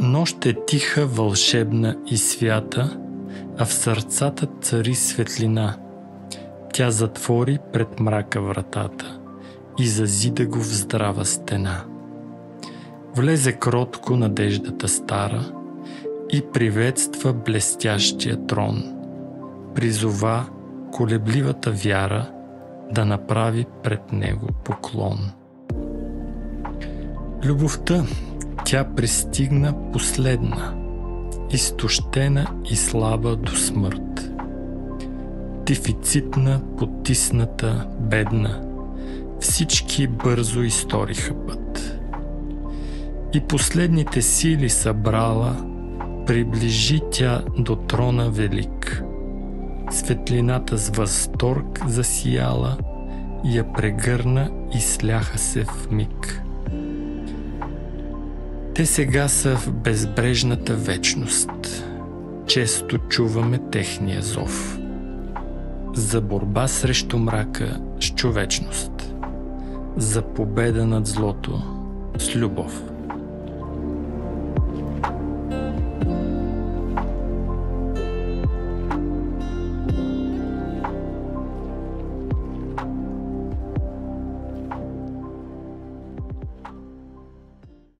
Нощ е тиха, вълшебна и свята, а в сърцата цари светлина. Тя затвори пред мрака вратата и зазида го в здрава стена. Влезе кротко надеждата стара и приветства блестящия трон. Призова колебливата вяра да направи пред него поклон. Любовта, тя пристигна последна, изтощена и слаба до смърт. Дефицитна, потисната, бедна, всички бързо изториха път. И последните сили събрала, приближи тя до трона велик. Светлината с възторг засияла, я прегърна и сляха се в миг. Те сега са в безбрежната вечност. Често чуваме техния зов. За борба срещу мрака с човечност. За победа над злото с любов.